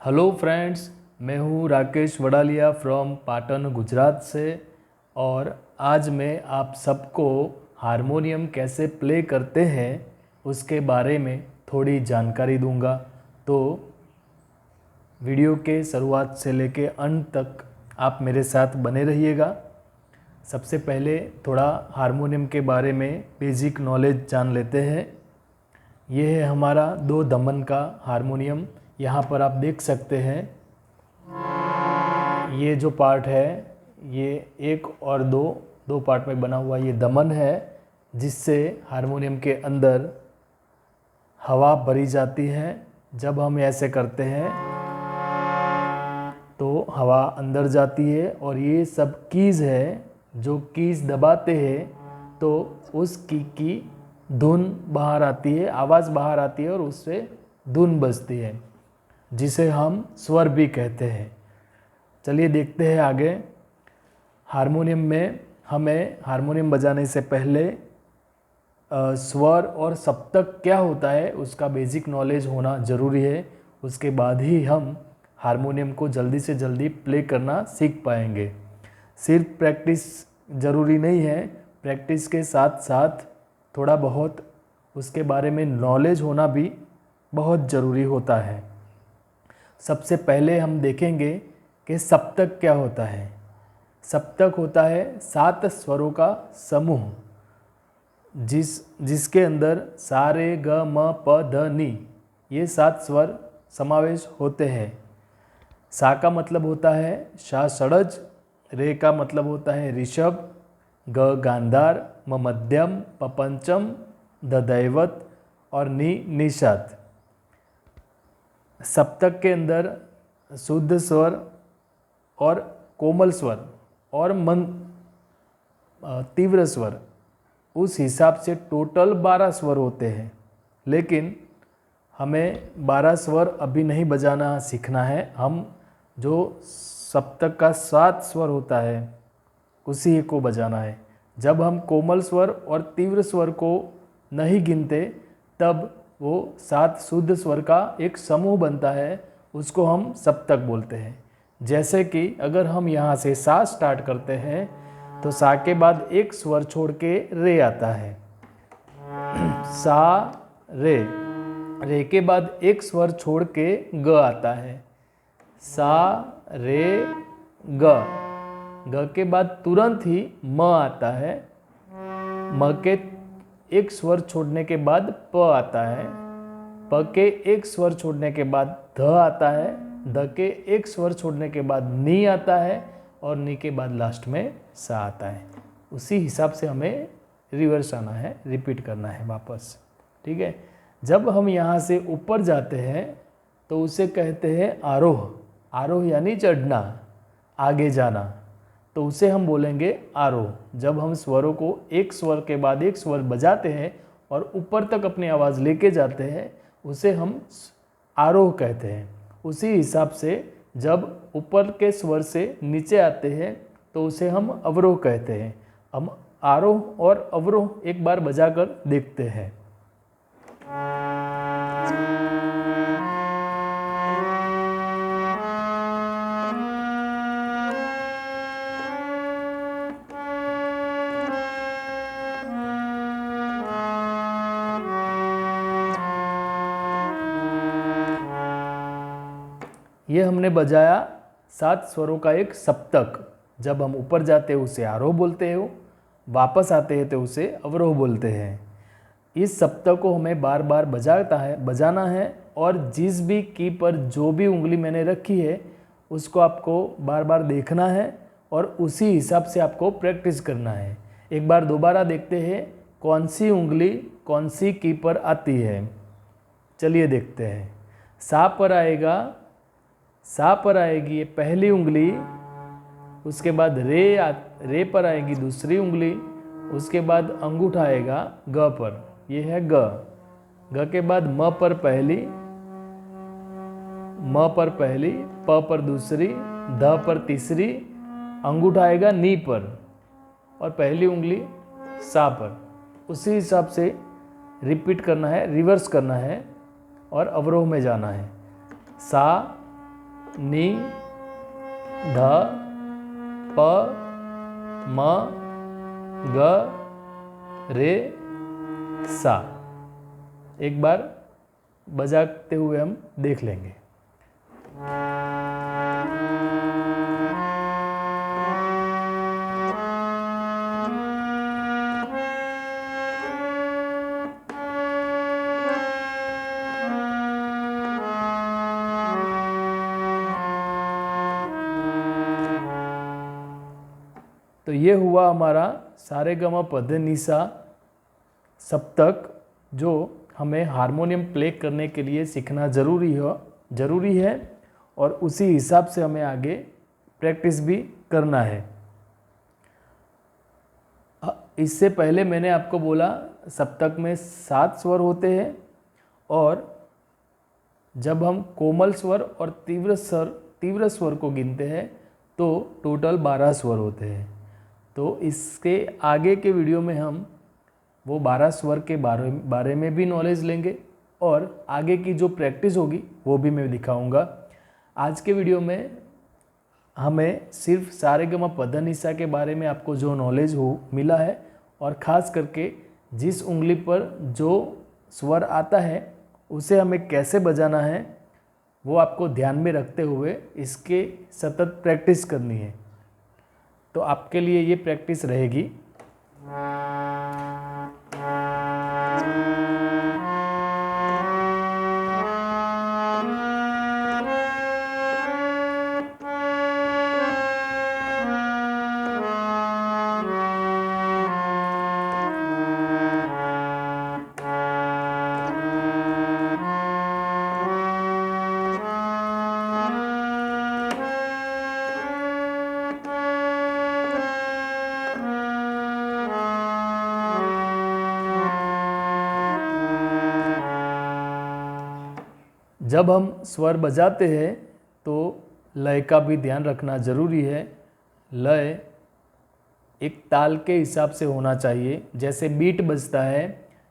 Hello friends, मैं हूँ Rakesh वडालिया from Patan Gujarat से। और आज मैं आप सबको हारमोनियम कैसे प्ले करते हैं उसके बारे में थोड़ी जानकारी दूंगा। तो वीडियो के शुरुआत से लेके अंत तक आप मेरे साथ बने रहिएगा। सबसे पहले थोड़ा हारमोनियम के बारे में बेसिक नॉलेज जान लेते हैं। ये है हमारा 2 दमन का हारमोनियम। यहाँ पर आप देख सकते हैं, ये जो पार्ट है ये 1 और 2 पार्ट में बना हुआ ये दमन है, जिससे हारमोनियम के अंदर हवा भरी जाती है। जब हम ऐसे करते हैं तो हवा अंदर जाती है और ये सब कीज़ है, जो कीज़ दबाते हैं तो उस की धुन बाहर आती है, आवाज़ बाहर आती है और उससे धुन बजती है, जिसे हम स्वर भी कहते हैं। चलिए देखते हैं आगे। हारमोनियम में हमें हारमोनियम बजाने से पहले स्वर और सप्तक क्या होता है उसका बेसिक नॉलेज होना ज़रूरी है। उसके बाद ही हम हारमोनियम को जल्दी से जल्दी प्ले करना सीख पाएंगे। सिर्फ प्रैक्टिस ज़रूरी नहीं है, प्रैक्टिस के साथ साथ थोड़ा बहुत उसके बारे में नॉलेज होना भी बहुत ज़रूरी होता है। सबसे पहले हम देखेंगे कि सप्तक क्या होता है। सप्तक होता है 7 स्वरों का समूह, जिसके अंदर सा रे ग म प ध नि ये 7 स्वर समावेश होते हैं। सा का मतलब होता है शा षडज, रे का मतलब होता है ऋषभ, ग गांधार, म मध्यम, प पंचम, ध दैवत और नि निषाद। सप्तक के अंदर शुद्ध स्वर और कोमल स्वर और तीव्र स्वर, उस हिसाब से टोटल 12 स्वर होते हैं। लेकिन हमें 12 स्वर अभी नहीं बजाना सीखना है। हम जो सप्तक का 7 स्वर होता है उसी को बजाना है। जब हम कोमल स्वर और तीव्र स्वर को नहीं गिनते तब वो 7 शुद्ध स्वर का एक समूह बनता है, उसको हम सप्तक बोलते हैं। जैसे कि अगर हम यहाँ से सा स्टार्ट करते हैं तो सा के बाद एक स्वर छोड़ के रे आता है, सा रे। रे के बाद एक स्वर छोड़ के ग आता है, सा रे ग। ग के बाद तुरंत ही म आता है, म के एक स्वर छोड़ने के बाद प आता है, प के एक स्वर छोड़ने के बाद ध आता है, ध के एक स्वर छोड़ने के बाद नी आता है और नी के बाद लास्ट में सा आता है। उसी हिसाब से हमें रिवर्स आना है, रिपीट करना है वापस। ठीक है। जब हम यहाँ से ऊपर जाते हैं तो उसे कहते हैं आरोह। आरोह यानी चढ़ना, आगे जाना, तो उसे हम बोलेंगे आरोह। जब हम स्वरों को एक स्वर के बाद एक स्वर बजाते हैं और ऊपर तक अपनी आवाज़ लेके जाते हैं उसे हम आरोह कहते हैं। उसी हिसाब से जब ऊपर के स्वर से नीचे आते हैं तो उसे हम अवरोह कहते हैं। हम आरोह और अवरोह एक बार बजाकर देखते हैं। ये हमने बजाया 7 स्वरों का एक सप्तक। जब हम ऊपर जाते हैं उसे आरोह बोलते हैं, वापस आते हैं तो उसे अवरोह बोलते हैं। इस सप्तक को हमें बार बार बजाना है और जिस भी की पर जो भी उंगली मैंने रखी है उसको आपको बार बार देखना है और उसी हिसाब से आपको प्रैक्टिस करना है। एक बार दोबारा देखते हैं कौन सी उंगली कौन सी की पर आती है। चलिए देखते हैं। सा पर आएगा, सा पर आएगी ये पहली उंगली, उसके बाद रे पर आएगी दूसरी उंगली, उसके बाद अंगूठा आएगा ग पर, ये है ग। ग के बाद म पर पहली, म पर पहली, प पर दूसरी, ध पर तीसरी, अंगूठा आएगा नी पर और पहली उंगली सा पर। उसी हिसाब से रिपीट करना है, रिवर्स करना है और अवरोह में जाना है। सा नी ध प म ग रे सा। एक बार बजाते हुए हम देख लेंगे। तो ये हुआ हमारा सारेगामापधनिसा सप्तक, जो हमें हारमोनियम प्ले करने के लिए सीखना ज़रूरी है और उसी हिसाब से हमें आगे प्रैक्टिस भी करना है। इससे पहले मैंने आपको बोला सप्तक में 7 स्वर होते हैं और जब हम कोमल स्वर और तीव्र स्वर को गिनते हैं तो टोटल 12 स्वर होते हैं। तो इसके आगे के वीडियो में हम वो 12 स्वर के बारे में भी नॉलेज लेंगे और आगे की जो प्रैक्टिस होगी वो भी मैं दिखाऊंगा। आज के वीडियो में हमें सिर्फ सारेगामापधनिसा के बारे में आपको जो नॉलेज मिला है और ख़ास करके जिस उंगली पर जो स्वर आता है उसे हमें कैसे बजाना है वो आपको ध्यान में रखते हुए इसके सतत प्रैक्टिस करनी है। तो आपके लिए ये प्रैक्टिस रहेगी। जब हम स्वर बजाते हैं तो लय का भी ध्यान रखना ज़रूरी है। लय एक ताल के हिसाब से होना चाहिए। जैसे बीट बजता है,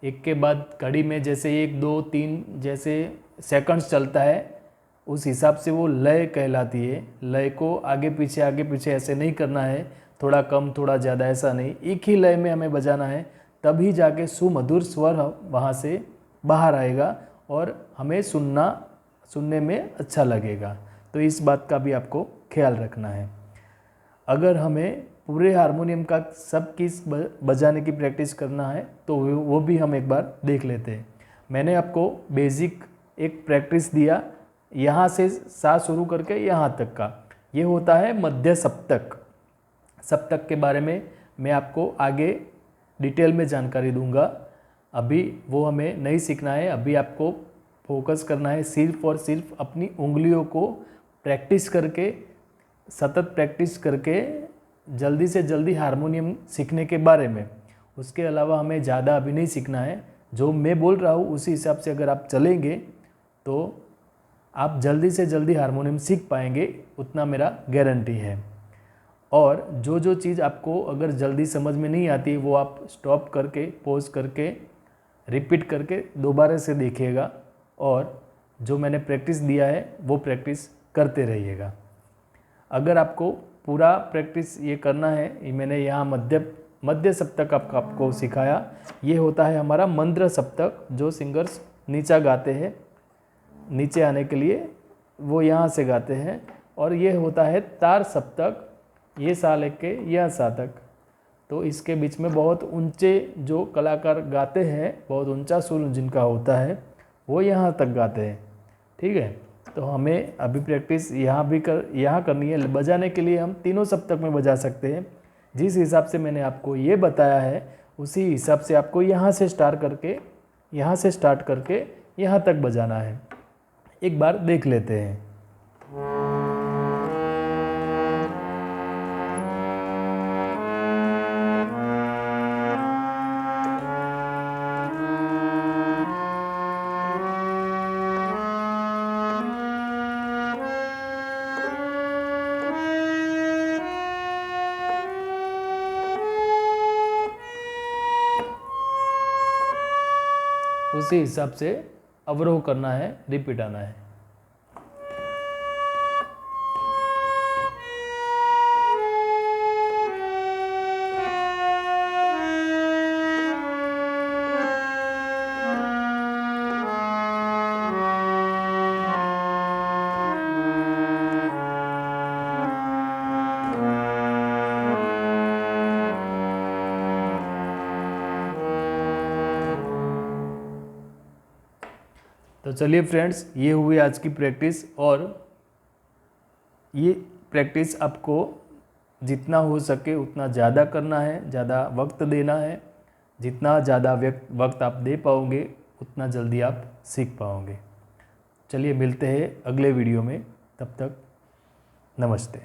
एक के बाद कड़ी में जैसे 1 2 3 जैसे सेकंड्स चलता है, उस हिसाब से वो लय कहलाती है। लय को आगे पीछे ऐसे नहीं करना है, थोड़ा कम थोड़ा ज़्यादा ऐसा नहीं, एक ही लय में हमें बजाना है, तभी जाके सुमधुर स्वर वहाँ से बाहर आएगा और हमें सुनने में अच्छा लगेगा। तो इस बात का भी आपको ख्याल रखना है। अगर हमें पूरे हारमोनियम का सब किस बजाने की प्रैक्टिस करना है तो वो भी हम एक बार देख लेते हैं। मैंने आपको बेसिक एक प्रैक्टिस दिया, यहाँ से सा शुरू करके यहाँ तक का, ये होता है मध्य सप्तक। सप्तक के बारे में मैं आपको आगे डिटेल में जानकारी दूंगा। अभी वो हमें नहीं सीखना है, अभी आपको फोकस करना है सिर्फ और सिर्फ अपनी उंगलियों को प्रैक्टिस करके, सतत प्रैक्टिस करके जल्दी से जल्दी हारमोनियम सीखने के बारे में। उसके अलावा हमें ज़्यादा अभी नहीं सीखना है। जो मैं बोल रहा हूँ उसी हिसाब से अगर आप चलेंगे तो आप जल्दी से जल्दी हारमोनियम सीख पाएंगे, उतना मेरा गारंटी है। और जो जो चीज़ आपको अगर जल्दी समझ में नहीं आती वो आप स्टॉप करके, पॉज करके, रिपीट करके दोबारा से देखिएगा और जो मैंने प्रैक्टिस दिया है वो प्रैक्टिस करते रहिएगा। अगर आपको पूरा प्रैक्टिस ये करना है, ये मैंने यहाँ मध्य सप्तक आपको सिखाया। ये होता है हमारा मंद्र सप्तक, जो सिंगर्स नीचा गाते हैं, नीचे आने के लिए वो यहाँ से गाते हैं। और ये होता है तार सप्तक, ये सा लेके यह सा तक। तो इसके बीच में बहुत ऊंचे जो कलाकार गाते हैं, बहुत ऊंचा सुर जिनका होता है, वो यहाँ तक गाते हैं। ठीक है, तो हमें अभी प्रैक्टिस यहाँ करनी है। बजाने के लिए हम तीनों सप्तक में बजा सकते हैं। जिस हिसाब से मैंने आपको ये बताया है उसी हिसाब से आपको यहाँ से स्टार्ट करके यहाँ तक बजाना है। एक बार देख लेते हैं। उसी हिसाब से अवरोह करना है, रिपीट आना है। तो चलिए फ्रेंड्स, ये हुई आज की प्रैक्टिस, और ये प्रैक्टिस आपको जितना हो सके उतना ज़्यादा करना है, ज़्यादा वक्त देना है। जितना ज़्यादा वक्त आप दे पाओगे उतना जल्दी आप सीख पाओगे। चलिए मिलते हैं अगले वीडियो में, तब तक नमस्ते।